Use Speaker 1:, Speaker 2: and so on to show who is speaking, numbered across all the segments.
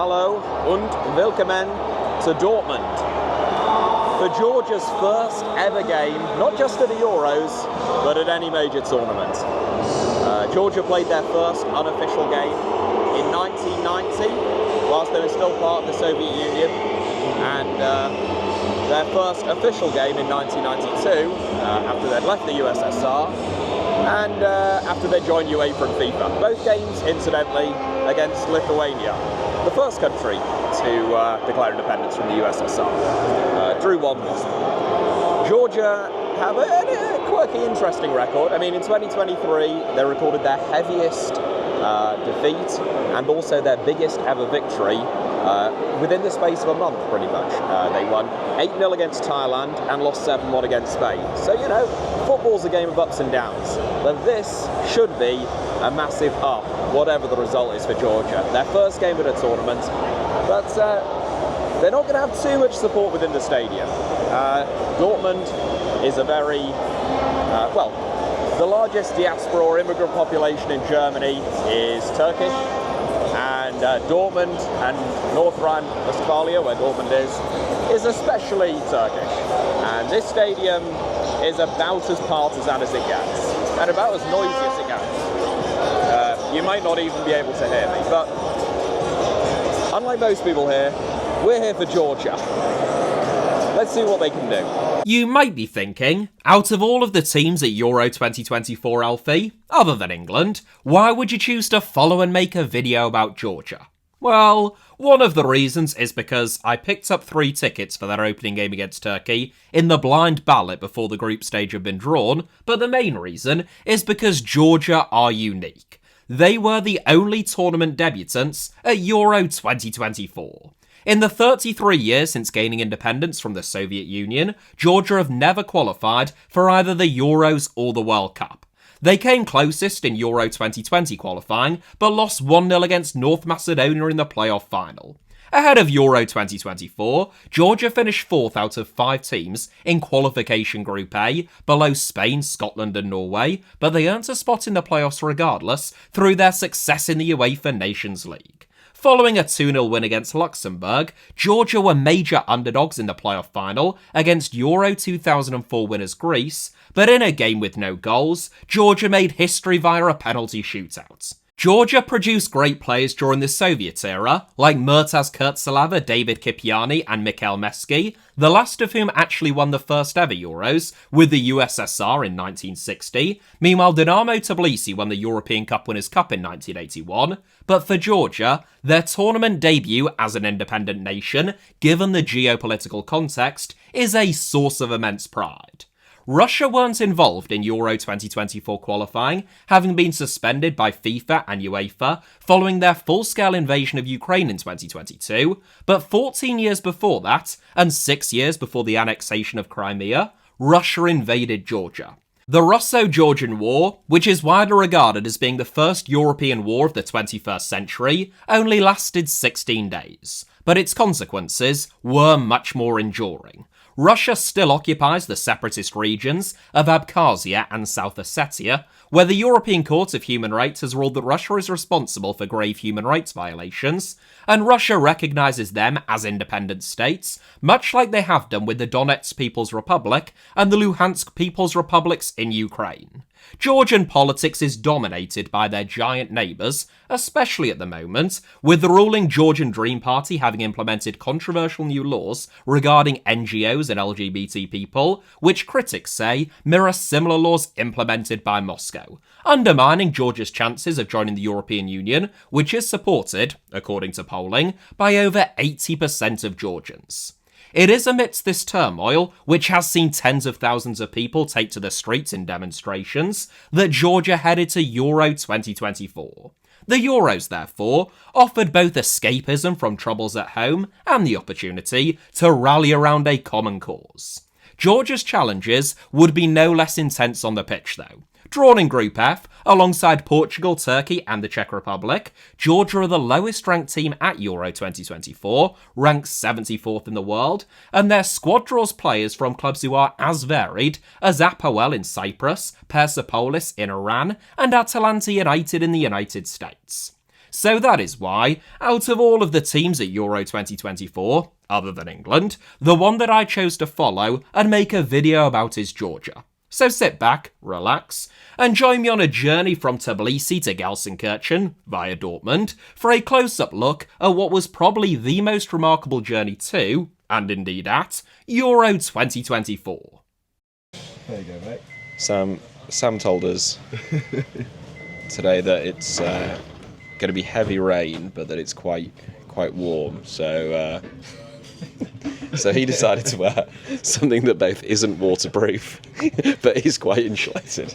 Speaker 1: Hallo und willkommen to Dortmund. For Georgia's first ever game, not just at the Euros, but at any major tournament. Georgia played their first unofficial game in 1990, whilst they were still part of the Soviet Union, and their first official game in 1992, after they'd left the USSR, and after they joined UEFA and FIFA. Both games, incidentally, against Lithuania, the first country to declare independence from the USSR. Drew 1-1. Georgia have a quirky, interesting record. I mean, in 2023, they recorded their heaviest defeat and also their biggest ever victory within the space of a month, pretty much. They won 8-0 against Thailand and lost 7-1 against Spain. So, you know, football's a game of ups and downs. But this should be a massive up, whatever the result is for Georgia. Their first game at a tournament, but they're not going to have too much support within the stadium. Dortmund is a very, the largest diaspora or immigrant population in Germany is Turkish, and Dortmund and North Rhine-Westphalia, where Dortmund is especially Turkish. And this stadium is about as partisan as it gets, and about as noisy as it gets. You might not even be able to hear me, but unlike most people here, we're here for Georgia. Let's see what they can do.
Speaker 2: You might be thinking, out of all of the teams at Euro 2024, Alfie, other than England, why would you choose to follow and make a video about Georgia? Well, one of the reasons is because I picked up 3 tickets for their opening game against Turkey in the blind ballot before the group stage had been drawn, but the main reason is because Georgia are unique. They were the only tournament debutants at Euro 2024. In the 33 years since gaining independence from the Soviet Union, Georgia have never qualified for either the Euros or the World Cup. They came closest in Euro 2020 qualifying, but lost 1-0 against North Macedonia in the playoff final. Ahead of Euro 2024, Georgia finished 4th out of 5 teams in qualification Group A, below Spain, Scotland and Norway, but they earned a spot in the playoffs regardless through their success in the UEFA Nations League. Following a 2-0 win against Luxembourg, Georgia were major underdogs in the playoff final against Euro 2004 winners Greece, but in a game with no goals, Georgia made history via a penalty shootout. Georgia produced great players during the Soviet era, like Murtaz Kurtsalava, David Kipiani and Mikhail Meski, the last of whom actually won the first ever Euros with the USSR in 1960. Meanwhile, Dinamo Tbilisi won the European Cup Winners' Cup in 1981. But for Georgia, their tournament debut as an independent nation, given the geopolitical context, is a source of immense pride. Russia weren't involved in Euro 2024 qualifying, having been suspended by FIFA and UEFA following their full-scale invasion of Ukraine in 2022, but 14 years before that, and 6 years before the annexation of Crimea, Russia invaded Georgia. The Russo-Georgian War, which is widely regarded as being the first European war of the 21st century, only lasted 16 days, but its consequences were much more enduring. Russia still occupies the separatist regions of Abkhazia and South Ossetia, where the European Court of Human Rights has ruled that Russia is responsible for grave human rights violations, and Russia recognises them as independent states, much like they have done with the Donetsk People's Republic and the Luhansk People's Republics in Ukraine. Georgian politics is dominated by their giant neighbours, especially at the moment, with the ruling Georgian Dream Party having implemented controversial new laws regarding NGOs and LGBT people, which critics say mirror similar laws implemented by Moscow, undermining Georgia's chances of joining the European Union, which is supported, according to polling, by over 80% of Georgians. It is amidst this turmoil, which has seen tens of thousands of people take to the streets in demonstrations, that Georgia headed to Euro 2024. The Euros, therefore, offered both escapism from troubles at home and the opportunity to rally around a common cause. Georgia's challenges would be no less intense on the pitch, though. Drawn in Group F, alongside Portugal, Turkey and the Czech Republic, Georgia are the lowest ranked team at Euro 2024, ranked 74th in the world, and their squad draws players from clubs who are as varied as Apoel in Cyprus, Persepolis in Iran, and Atalanta United in the United States. So that is why, out of all of the teams at Euro 2024, other than England, the one that I chose to follow and make a video about is Georgia. So sit back, relax, and join me on a journey from Tbilisi to Gelsenkirchen, via Dortmund, for a close-up look at what was probably the most remarkable journey to, and indeed at, Euro 2024.
Speaker 3: There you go, mate.
Speaker 1: Sam told us today that it's going to be heavy rain, but that it's quite warm. So he decided to wear something that both isn't waterproof, but is quite insulated.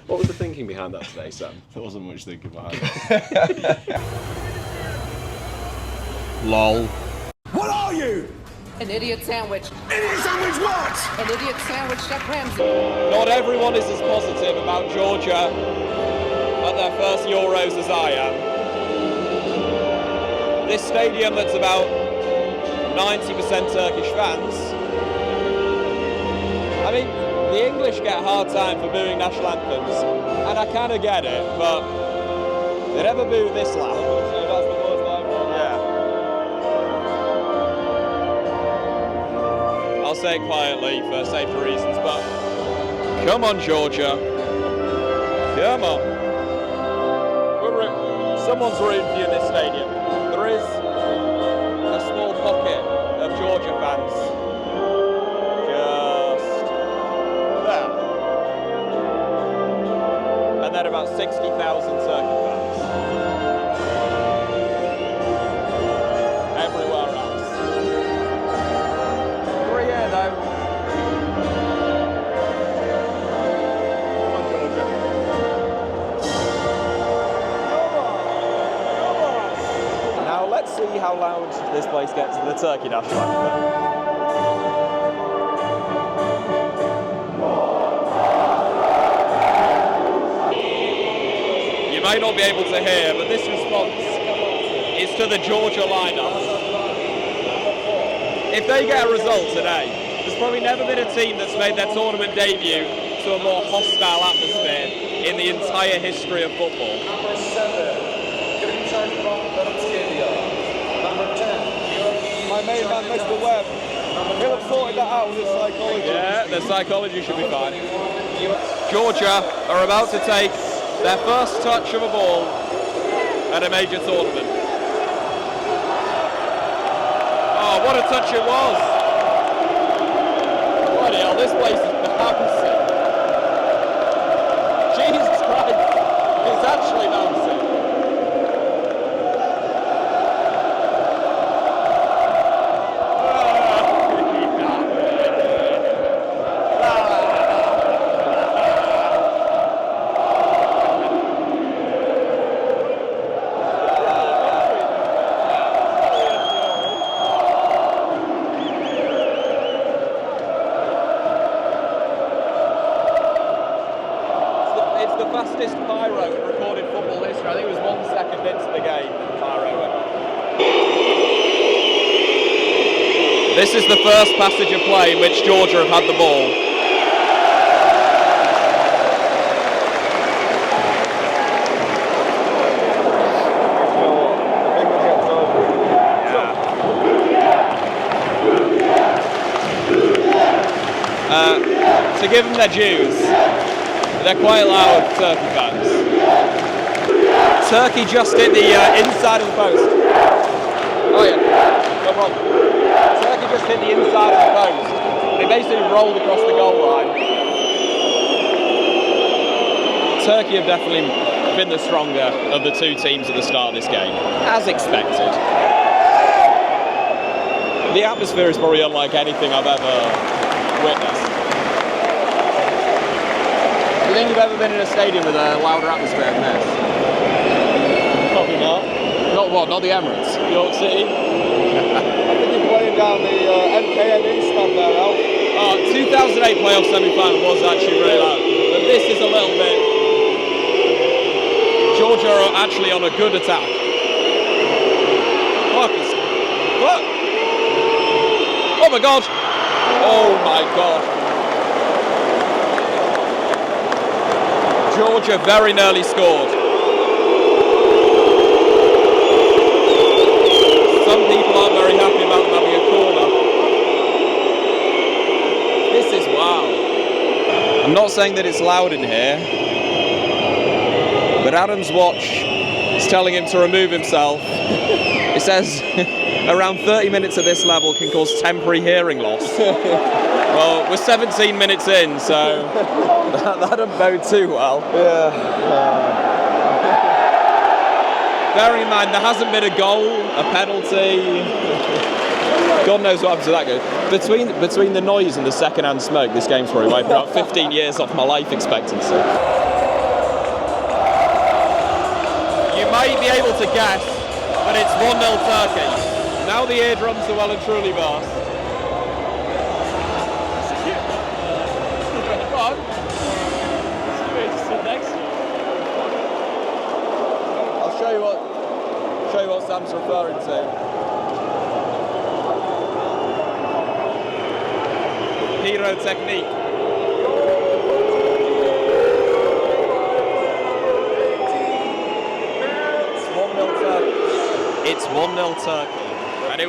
Speaker 1: What was the thinking behind that today, Sam?
Speaker 3: There wasn't much thinking behind it.
Speaker 2: Lol.
Speaker 4: What are you?
Speaker 5: An idiot sandwich.
Speaker 4: Idiot sandwich what?
Speaker 5: An idiot sandwich, Chef Ramsay.
Speaker 1: Not everyone is as positive about Georgia at their first Euros as I am. This stadium that's about 90% Turkish fans. I mean, the English get a hard time for booing national anthems, and I kind of get it, but they never boo this loud. So that's the worst I've ever. Yeah. I'll say it quietly for safer reasons, but come on, Georgia. Come on. Someone's rooting for you in this stadium. There is a small pocket of Georgia fans. Just there. And then about 60,000 Turkey fans. Everywhere else. 3 here though. Come on, Georgia. Now let's see how loud this place gets to the Turkey national anthem. You may not be able to hear, but this response is to the Georgia lineup. If they get a result today, there's probably never been a team that's made their tournament debut to a more hostile atmosphere in the entire history of football.
Speaker 3: My main man, Mr. Webb. He'll have sorted that out with his psychology.
Speaker 1: Yeah, their psychology should be fine. Georgia are about to take their first touch of a ball at a major tournament. Oh, what a touch it was! Bloody hell, this place is bouncing. Jesus Christ, it's actually bouncing. Fastest pyro in recorded football history. I think it was 1 second into the game that pyro went off. This is the first passage of play in which Georgia have had the ball. To give them their dues, they're quite loud, Turkey fans. Turkey just hit the inside of the post. Oh yeah, no problem. Turkey just hit the inside of the post. They basically rolled across the goal line. Turkey have definitely been the stronger of the two teams at the start of this game, as expected. The atmosphere is probably unlike anything I've ever witnessed. Do you think you've ever been in a stadium with a louder atmosphere than this?
Speaker 3: Probably not.
Speaker 1: Not what? Not the Emirates?
Speaker 3: York City. I think you're playing down the MKNE stand there, Alf.
Speaker 1: 2008 playoff semi-final was actually really loud. But this is a little bit... Georgia are actually on a good attack. Fuck. Oh my god! Oh my god. Georgia very nearly scored. people aren't very happy about them having a corner. This is wow. I'm not saying that it's loud in here, but Adam's watch is telling him to remove himself. It says around 30 minutes at this level can cause temporary hearing loss. Well, we're 17 minutes in, so that doesn't bode too well.
Speaker 3: Yeah.
Speaker 1: Bearing in mind, there hasn't been a goal, a penalty. God knows what happens to that game. Between the noise and the second-hand smoke, this game's probably wiping about 15 years off my life expectancy. You might be able to guess, but it's 1-0 Turkey. Now the eardrums are well and truly burst. I'll show you what Sam's referring to. Pyrotechnique. It's 1-0 Turkey, and it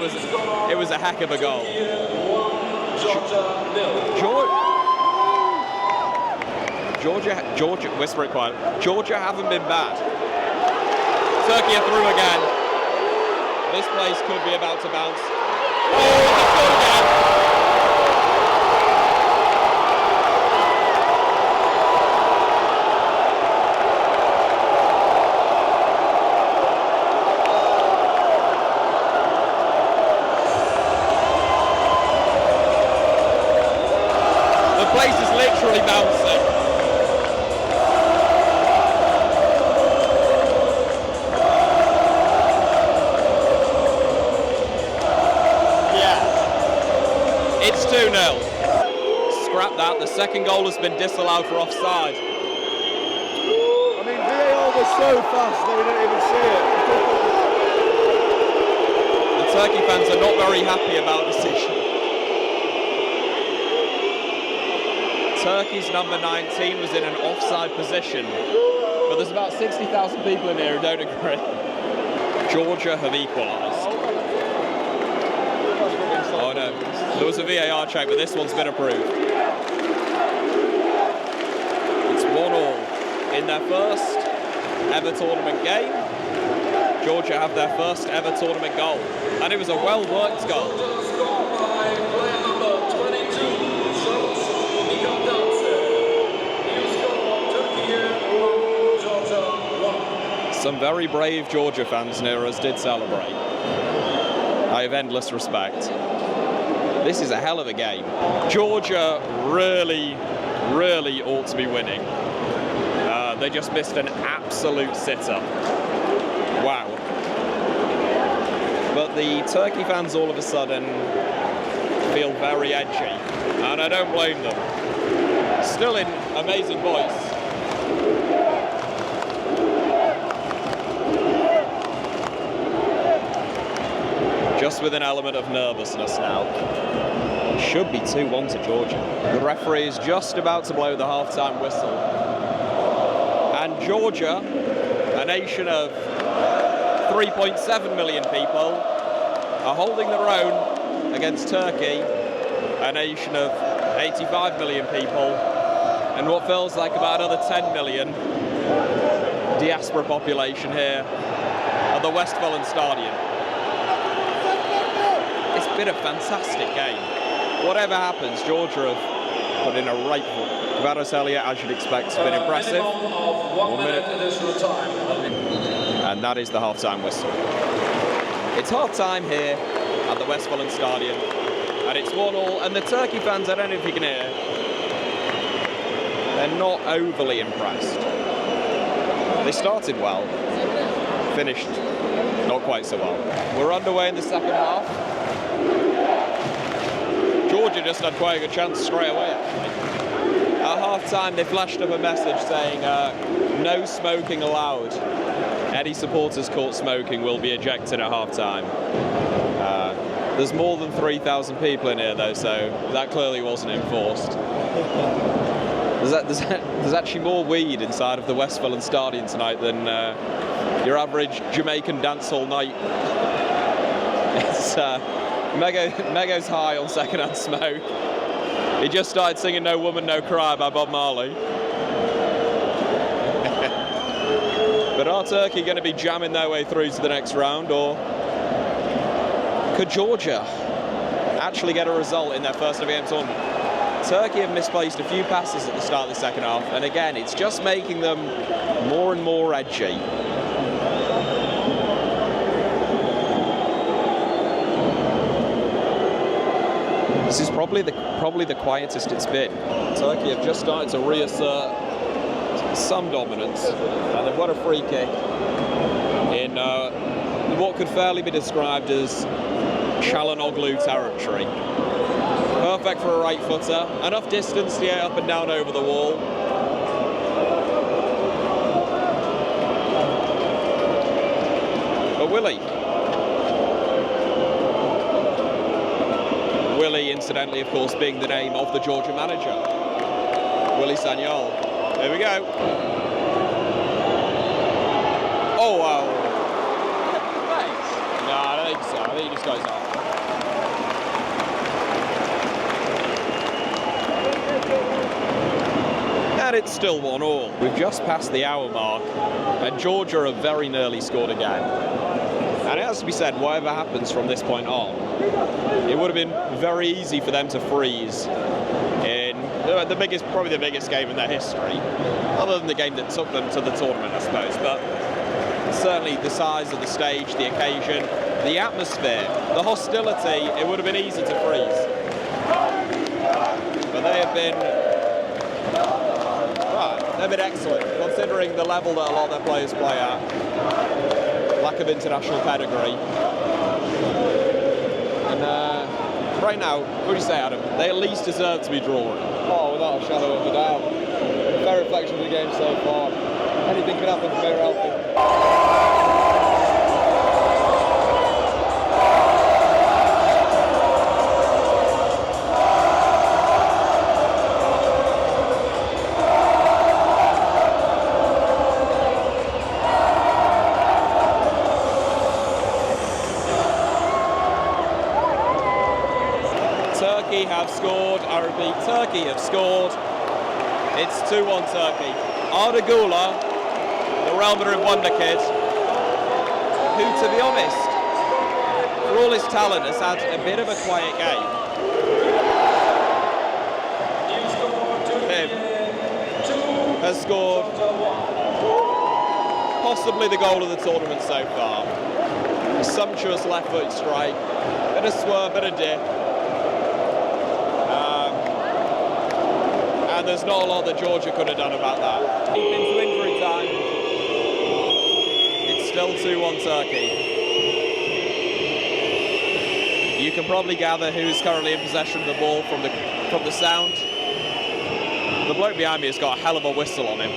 Speaker 1: was a heck of a goal. Georgia, whisper it quiet. Georgia haven't been bad. Turkey are through again. This place could be about to bounce. Oh, they scored again. The place is literally bouncing. It's 2-0. Scrap that, the second goal has been disallowed for offside.
Speaker 3: I mean, VAR was so fast they didn't even see it.
Speaker 1: The Turkey fans are not very happy about the decision. Turkey's number 19 was in an offside position, but there's about 60,000 people in here who don't agree. Georgia have equalised. Oh no, there was a VAR check, but this one's been approved. It's 1-1 in their first ever tournament game. Georgia have their first ever tournament goal, and it was a well-worked goal. Some very brave Georgia fans near us did celebrate. I have endless respect. This is a hell of a game. Georgia really ought to be winning. They just missed an absolute sitter. Wow. But the Turkey fans all of a sudden feel very edgy, and I don't blame them. Still in amazing voice. Just with an element of nervousness now. Should be 2-1 to Georgia. The referee is just about to blow the half-time whistle. And Georgia, a nation of 3.7 million people, are holding their own against Turkey, a nation of 85 million people, and what feels like about another 10 million diaspora population here at the Westfalenstadion. It's been a fantastic game. Whatever happens, Georgia have put in a right foot. Kvaratskhelia, as you'd expect, has been impressive. 1 minute additional time. And that is the half-time whistle. It's half-time here at the Westfalenstadion, and it's 1-1. And the Turkey fans, I don't know if you can hear, they're not overly impressed. They started well, finished not quite so well. We're underway in the second half. Georgia just had quite a good chance straight away, actually. At half-time, they flashed up a message saying, no smoking allowed. Any supporters caught smoking will be ejected at half-time. There's more than 3,000 people in here, though, so that clearly wasn't enforced. There's actually more weed inside of the Westfalenstadion tonight than your average Jamaican dancehall night. It's Mego's high on secondhand smoke. He just started singing "No Woman, No Cry" by Bob Marley. But are Turkey going to be jamming their way through to the next round, or could Georgia actually get a result in their first ever game tournament? Turkey have misplaced a few passes at the start of the second half, and again, it's just making them more and more edgy. This is probably the quietest it's been. Turkey have just started to reassert some dominance, and they've got a free kick in what could fairly be described as Çalhanoğlu territory. Perfect for a right footer, enough distance to get up and down over the wall. But Willie, incidentally, of course, being the name of the Georgia manager, Willie Sagnol. Here we go. Oh, wow. No, I don't think so. I think he just goes off. And it's still 1-1. We've just passed the hour mark, and Georgia have very nearly scored again. And it has to be said, whatever happens from this point on, it would have been very easy for them to freeze in probably the biggest game in their history, other than the game that took them to the tournament, I suppose. But certainly the size of the stage, the occasion, the atmosphere, the hostility, it would have been easy to freeze. But they have been, they've been excellent, considering the level that a lot of their players play at. Lack of international pedigree. And right now, what do you say, Adam? They at least deserve to be drawn.
Speaker 3: Oh, without a shadow of a doubt. Fair reflection of the game so far. Anything can happen from here, Alfie.
Speaker 1: Turkey have scored. I repeat, Turkey have scored. It's 2-1 Turkey. Arda Güler, the Real Madrid wonder kid, who, to be honest, for all his talent, has had a bit of a quiet game. Him has scored possibly the goal of the tournament so far. A sumptuous left-foot strike, bit of swerve, bit of dip. And there's not a lot that Georgia could have done about that. Deep into injury time. It's still 2-1 Turkey. You can probably gather who's currently in possession of the ball from the sound. The bloke behind me has got a hell of a whistle on him.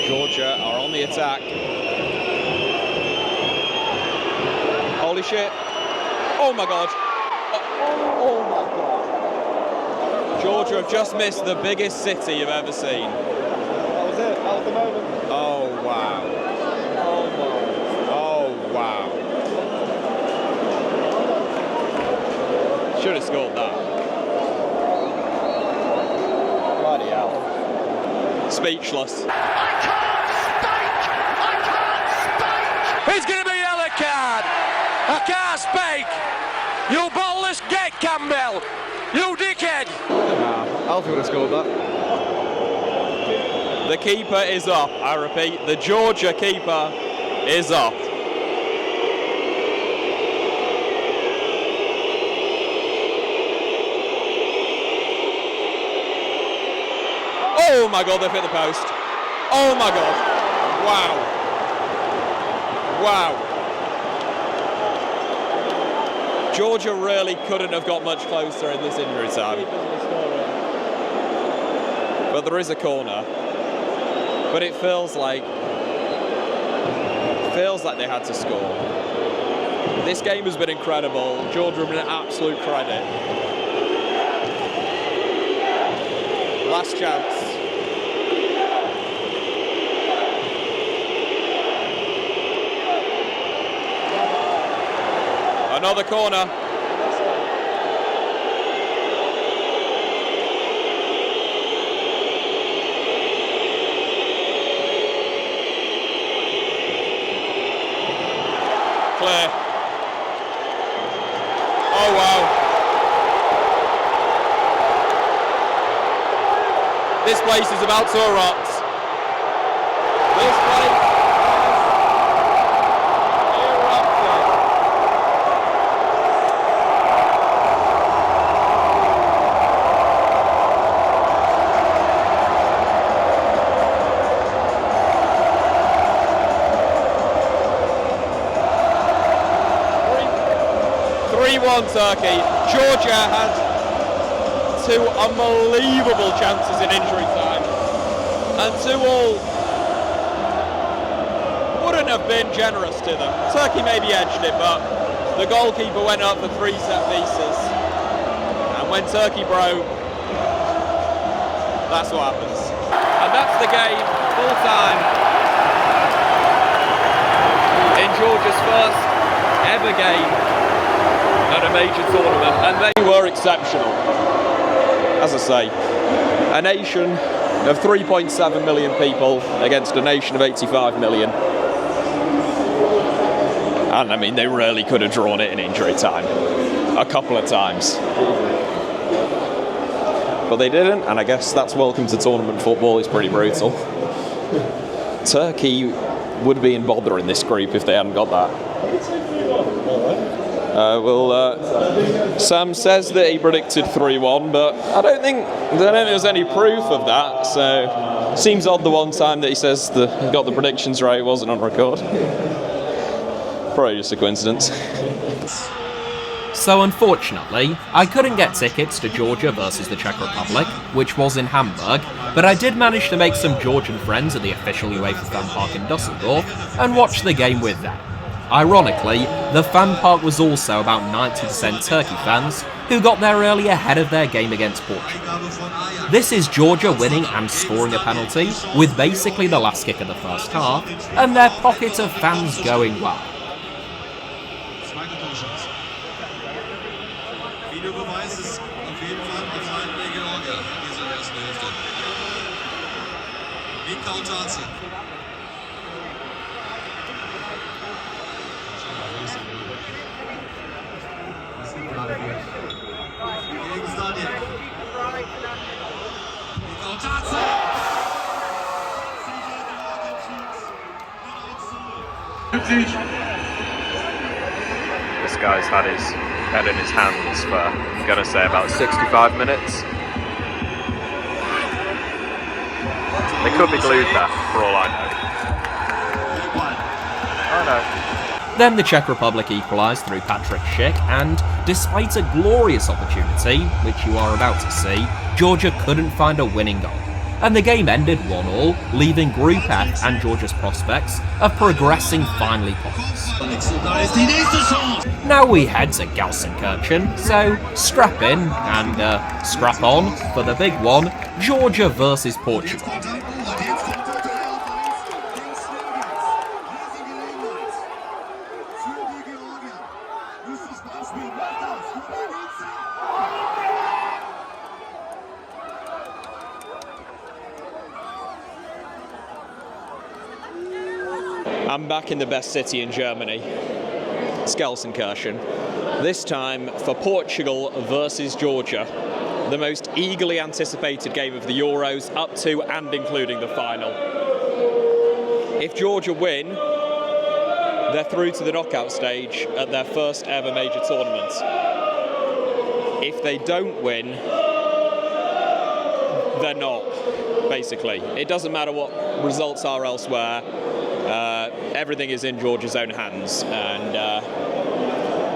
Speaker 1: Georgia are on the attack. Holy shit. Oh my God. Oh my God. Georgia have just missed the biggest city you've ever seen.
Speaker 3: That was it. That was the moment.
Speaker 1: Oh wow.
Speaker 3: Oh my.
Speaker 1: Oh wow. Should have scored that. Bloody hell. Speechless.
Speaker 4: I can't speak!
Speaker 6: It's going to be a yellow card. I can't speak. You ballless gate, Campbell. You dickhead.
Speaker 3: Alfie would have scored that.
Speaker 1: The keeper is up. I repeat, the Georgia keeper is up. Oh my God, they've hit the post. Oh my God. Wow. Wow. Georgia really couldn't have got much closer in this injury time. But there is a corner. But it feels like they had to score. This game has been incredible. Georgia have been an absolute credit. Last chance. Another corner. Clear. Oh wow. This place is about to erupt. This place has erupted. Turkey. Georgia had two unbelievable chances in injury time, and 2-2 wouldn't have been generous to them. Turkey maybe edged it, but the goalkeeper went up for 3 set pieces, and when Turkey broke, that's what happens. And that's the game, full time, in Georgia's first ever game at a major tournament, and they were exceptional. As I say, a nation of 3.7 million people against a nation of 85 million. And I mean, they really could have drawn it in injury time a couple of times. But they didn't, and I guess that's welcome to tournament football. It's pretty brutal. Turkey would be in bother in this group if they hadn't got that. Sam says that he predicted 3-1, but I don't think there's any proof of that, so seems odd the one time that he says he got the predictions right wasn't on record. Probably just a coincidence.
Speaker 2: So unfortunately, I couldn't get tickets to Georgia versus the Czech Republic, which was in Hamburg, but I did manage to make some Georgian friends at the official UEFA fan park in Dusseldorf and watch the game with them. Ironically, the fan park was also about 90% Turkey fans who got there early ahead of their game against Portugal. This is Georgia winning and scoring a penalty with basically the last kick of the first half, and their pocket of fans going well.
Speaker 7: This guy's had his head in his hands for, I'm going to say, about 65 minutes. They could be glued there, for all I know. Oh no.
Speaker 2: Then the Czech Republic equalised through Patrick Schick, and despite a glorious opportunity, which you are about to see, Georgia couldn't find a winning goal. And the game ended 1-1, leaving Group F and Georgia's prospects of progressing finally pointless. Now we head to Gelsenkirchen, so strap in and scrap on for the big one, Georgia versus Portugal.
Speaker 1: I'm back in the best city in Germany. It's Gelsenkirchen. This time for Portugal versus Georgia. The most eagerly anticipated game of the Euros, up to and including the final. If Georgia win, they're through to the knockout stage at their first ever major tournament. If they don't win, they're not, basically. It doesn't matter what results are elsewhere. Everything is in Georgia's own hands, and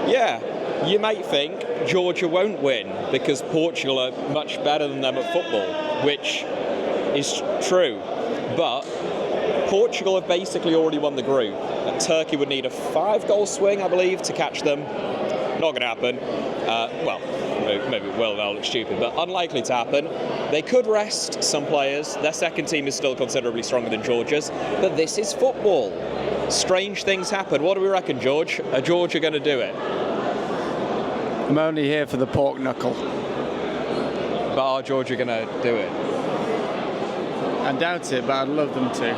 Speaker 1: yeah, you might think Georgia won't win because Portugal are much better than them at football, which is true, but Portugal have basically already won the group. Turkey would need a 5-goal swing, I believe, to catch them. Not going to happen. Well, maybe it will, that'll look stupid, but unlikely to happen. They could rest some players. Their second team is still considerably stronger than Georgia's, but this is football. Strange things happen. What do we reckon, George? Are Georgia going to do it?
Speaker 3: I'm only here for the pork knuckle.
Speaker 1: But are Georgia going to do it?
Speaker 3: I doubt it, but I'd love them to.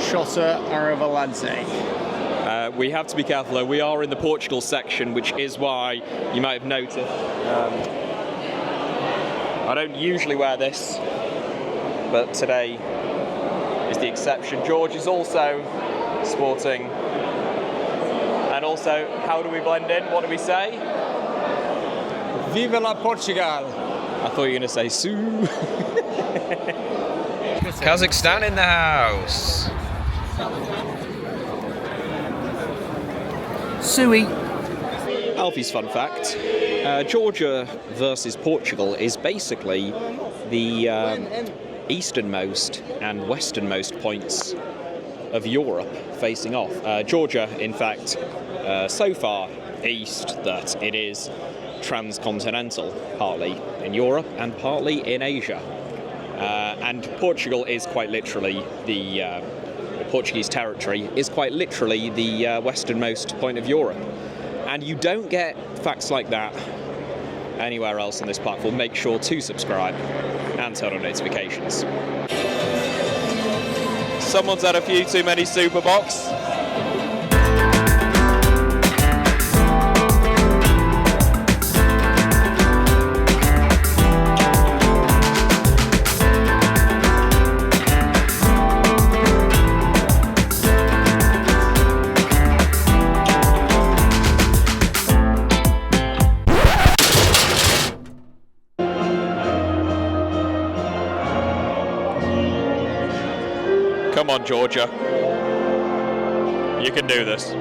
Speaker 3: Shota Aravaladze.
Speaker 1: We have to be careful though. We are in the Portugal section, which is why you might have noticed. I don't usually wear this, but today is the exception. George is also sporting. And also, how do we blend in? What do we say?
Speaker 3: Viva la Portugal!
Speaker 1: I thought you were going to say Sue.
Speaker 2: Kazakhstan in the house. Suey.
Speaker 1: Alfie's fun fact. Georgia versus Portugal is basically the easternmost and westernmost points of Europe facing off. Georgia, in fact, so far east that it is transcontinental, partly in Europe and partly in Asia. And Portugal is quite literally the Portuguese territory is quite literally the westernmost point of Europe. And you don't get facts like that anywhere else on this platform. Make sure to subscribe and turn on notifications. Someone's had a few too many super box. Come on, Georgia. You can do this.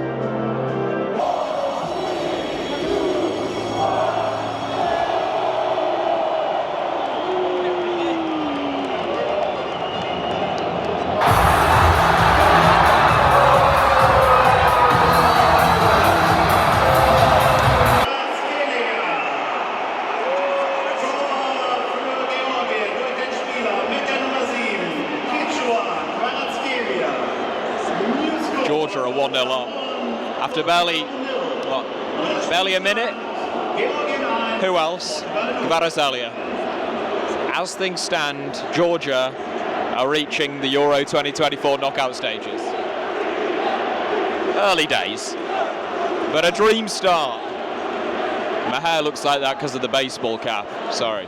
Speaker 1: Georgia are 1-0 up. After barely a minute? Who else? Kvaratskhelia. As things stand, Georgia are reaching the Euro 2024 knockout stages. Early days, but a dream start. My hair looks like that because of the baseball cap. Sorry.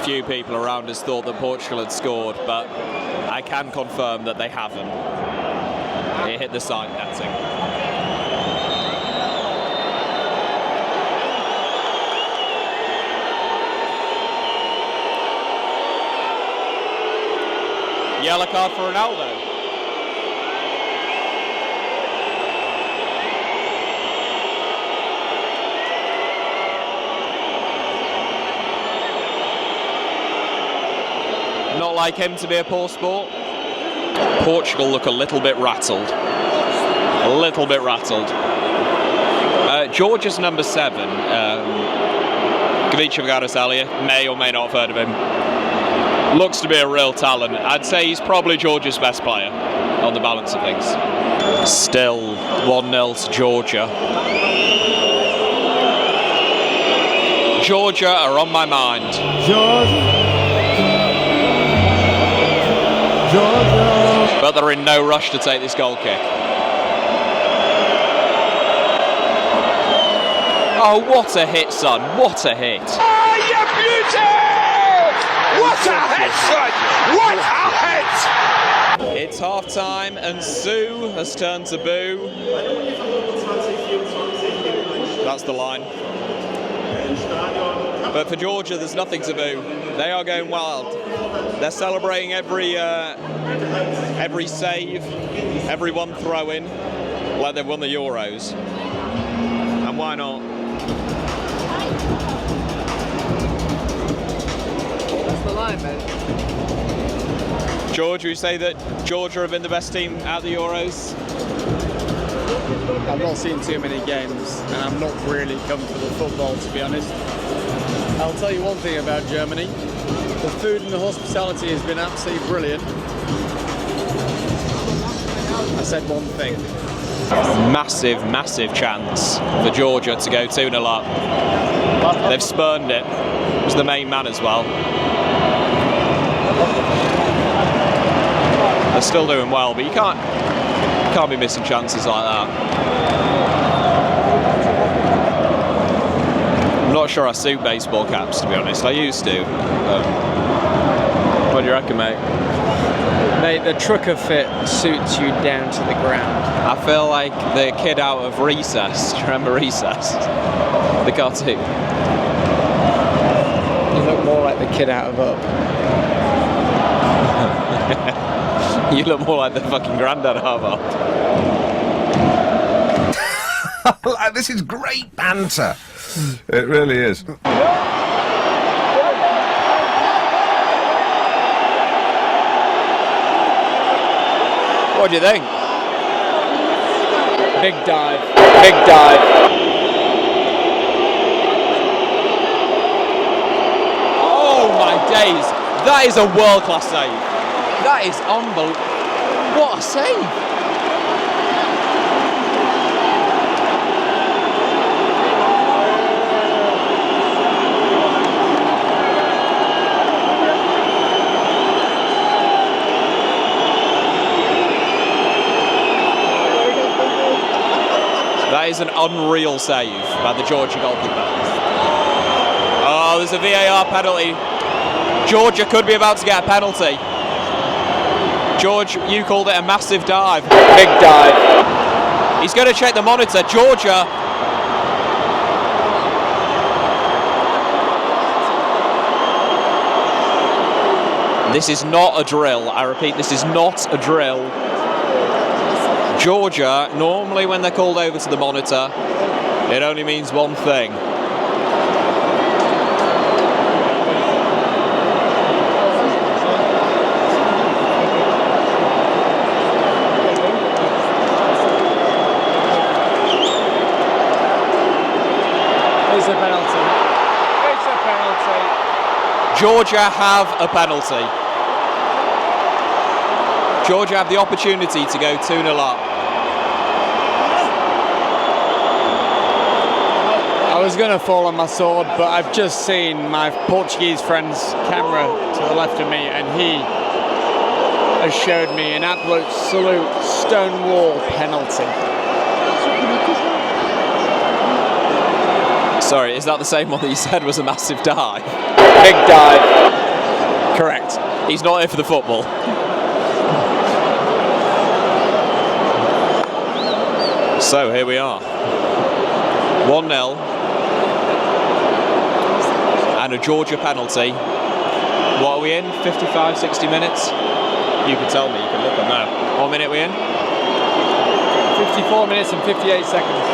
Speaker 1: Few people around us thought that Portugal had scored, but I can confirm that they haven't. It hit the side netting. Yellow card for Ronaldo. Not like him to be a poor sport. Portugal look a little bit rattled. A little bit rattled. Georgia's number 7, Kvaratskhelia, may or may not have heard of him. Looks to be a real talent. I'd say he's probably Georgia's best player on the balance of things. Still 1-0 to Georgia. Georgia are on my mind.
Speaker 3: Georgia.
Speaker 1: But they're in no rush to take this goal kick. Oh, what a hit, son. What a hit.
Speaker 6: Oh, you beauty! What a hit, son! What a hit!
Speaker 1: It's half time and Sue has turned to boo. That's the line. But for Georgia, there's nothing to boo. They are going wild. They're celebrating every save, every one throw in, like they've won the Euros. And why not?
Speaker 5: That's the line, man.
Speaker 1: Georgia, you say that Georgia have been the best team at the Euros?
Speaker 8: I've not seen too many games, and I'm not really come for the football, to be honest. I'll tell you one thing about Germany. The food and the hospitality has been absolutely brilliant. I said one thing.
Speaker 1: Massive, massive chance for Georgia to go 2-0 up. They've spurned it. It was the main man as well. They're still doing well, but you can't be missing chances like that. I'm not sure I suit baseball caps, to be honest. I used to. What do you reckon, mate?
Speaker 5: Mate, the trucker fit suits you down to the ground.
Speaker 1: I feel like the kid out of Recess. Do you remember Recess? The cartoon.
Speaker 5: You look more like the kid out of Up.
Speaker 1: You look more like the fucking granddad of Up.
Speaker 9: This is great banter. It really is.
Speaker 1: What do you think?
Speaker 5: Big dive. Big dive.
Speaker 1: Oh my days! That is a world-class save. That is unbelievable. What a save! That is an unreal save by the Georgia goalkeeper. Oh, there's a VAR penalty. Georgia could be about to get a penalty. George, you called it a massive dive.
Speaker 5: Big dive.
Speaker 1: He's going to check the monitor. Georgia. This is not a drill. I repeat, this is not a drill. Georgia, normally when they're called over to the monitor, it only means one thing.
Speaker 8: It's a penalty. It's a penalty.
Speaker 1: Georgia have a penalty. Georgia have the opportunity to go 2-0 up.
Speaker 8: I was going to fall on my sword, but I've just seen my Portuguese friend's camera to the left of me, and he has showed me an absolute stonewall penalty.
Speaker 1: Sorry, is that the same one that you said was a massive dive?
Speaker 5: Big dive.
Speaker 1: Correct. He's not here for the football. So here we are. 1-0. And a Georgia penalty. What are we in? 55, 60 minutes? You can tell me, you can look at that. What minute are we in?
Speaker 8: 54 minutes and 58 seconds.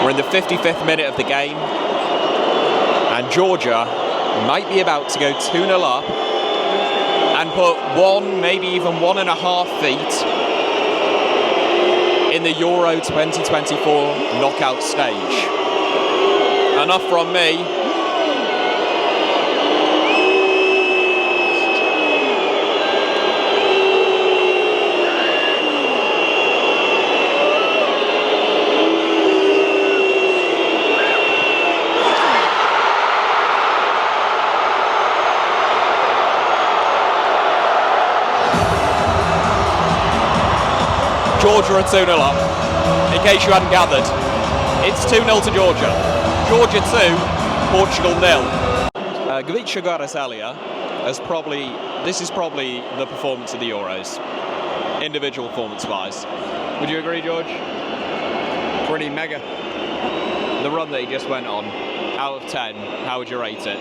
Speaker 1: We're in the 55th minute of the game. And Georgia might be about to go 2-0 up and put one, maybe even 1.5 feet in the Euro 2024 knockout stage. Enough from me. Georgia are 2-0 up, in case you hadn't gathered. It's 2-0 to Georgia. Georgia 2, Portugal 0. Gavica Guarasalia this is probably the performance of the Euros, individual performance-wise. Would you agree, George?
Speaker 8: Pretty mega.
Speaker 1: The run that he just went on, out of 10, how would you rate it?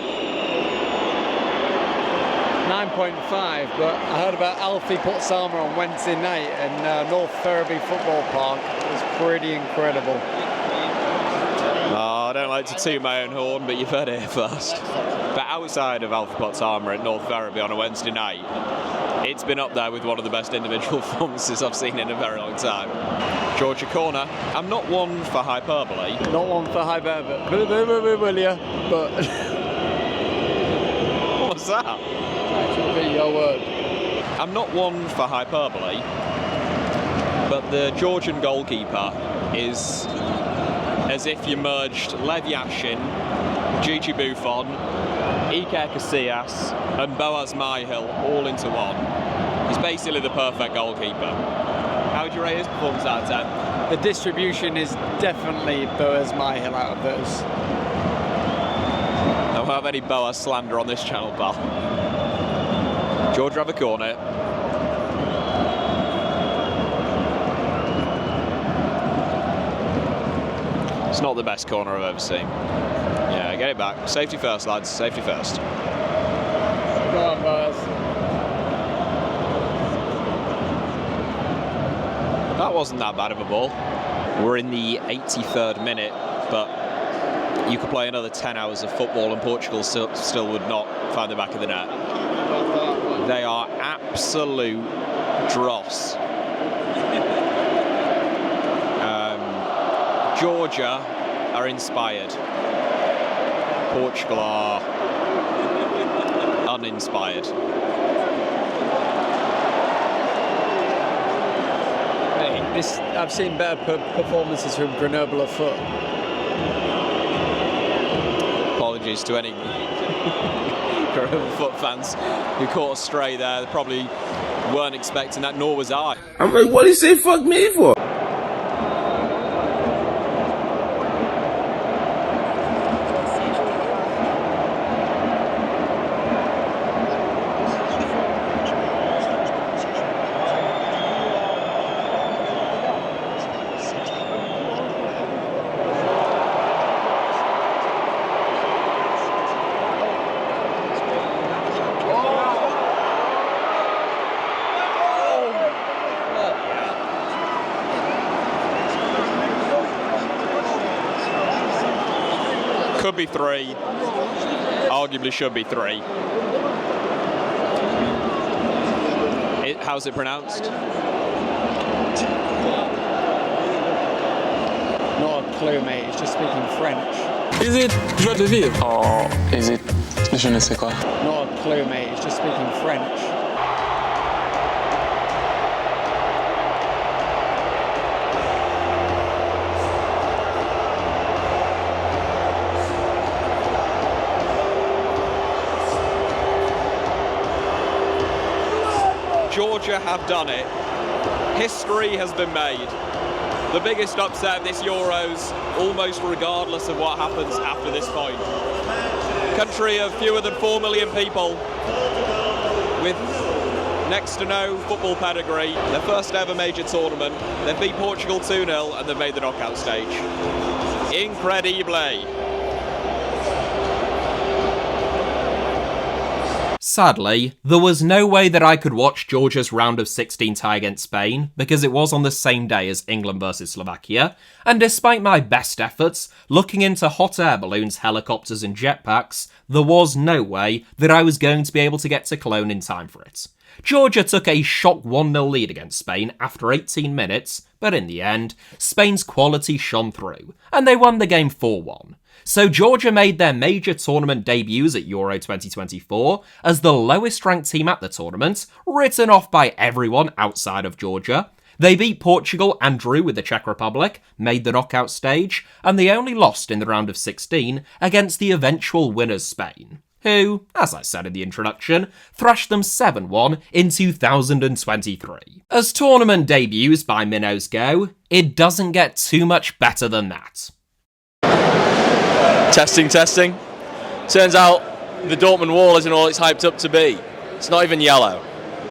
Speaker 8: 9.5, but I heard about Alfie put Sama on Wednesday night in North Ferriby Football Park. It was pretty incredible.
Speaker 1: I don't like to toot my own horn, but you've heard it here first. But outside of Alfie Potsdamer at North Ferriby on a Wednesday night, it's been up there with one of the best individual performances I've seen in a very long time. Georgia corner. I'm not one for hyperbole.
Speaker 8: Not one for hyperbole, will you? But
Speaker 1: What's that?
Speaker 8: that will be your word.
Speaker 1: I'm not one for hyperbole, but the Georgian goalkeeper is as if you merged Lev Yashin, Gigi Buffon, Iker Casillas and Boaz Myhill all into one. He's basically the perfect goalkeeper. How would you rate his performance out of 10?
Speaker 8: The distribution is definitely Boaz Myhill out of those.
Speaker 1: I won't have any Boaz slander on this channel, pal. Georgia have a corner. It's not the best corner I've ever seen. Yeah, get it back. Safety first, lads. Safety first.
Speaker 8: Go on, Boaz.
Speaker 1: That wasn't that bad of a ball. We're in the 83rd minute, but you could play another 10 hours of football and Portugal still would not find the back of the net. They are absolute dross. Georgia are inspired. Portugal are uninspired.
Speaker 8: I've seen better performances from Grenoble afoot.
Speaker 1: Apologies to any Grenoble foot fans who caught us stray there. They probably weren't expecting that, nor was I.
Speaker 10: I'm like, what did he say fuck me for?
Speaker 1: Could be 3, arguably should be 3. How's it pronounced?
Speaker 8: Not a clue, mate. He's just speaking French.
Speaker 10: Is it joie de vivre? Or is it je ne sais quoi?
Speaker 8: Not a clue, mate. He's just speaking French.
Speaker 1: Georgia have done it. History has been made. The biggest upset of this Euros, almost regardless of what happens after this point. Country of fewer than 4 million people with next to no football pedigree. Their first ever major tournament. They beat Portugal 2-0 and they've made the knockout stage. Incredibly.
Speaker 2: Sadly, there was no way that I could watch Georgia's round of 16 tie against Spain because it was on the same day as England versus Slovakia, and despite my best efforts looking into hot air balloons, helicopters and jetpacks, there was no way that I was going to be able to get to Cologne in time for it. Georgia took a shock 1-0 lead against Spain after 18 minutes, but in the end, Spain's quality shone through, and they won the game 4-1. So Georgia made their major tournament debuts at Euro 2024 as the lowest ranked team at the tournament, written off by everyone outside of Georgia. They beat Portugal and drew with the Czech Republic, made the knockout stage, and they only lost in the round of 16 against the eventual winners Spain, who, as I said in the introduction, thrashed them 7-1 in 2023. As tournament debuts by minnows go, it doesn't get too much better than that.
Speaker 11: Testing. Turns out the Dortmund wall isn't all it's hyped up to be. It's not even yellow.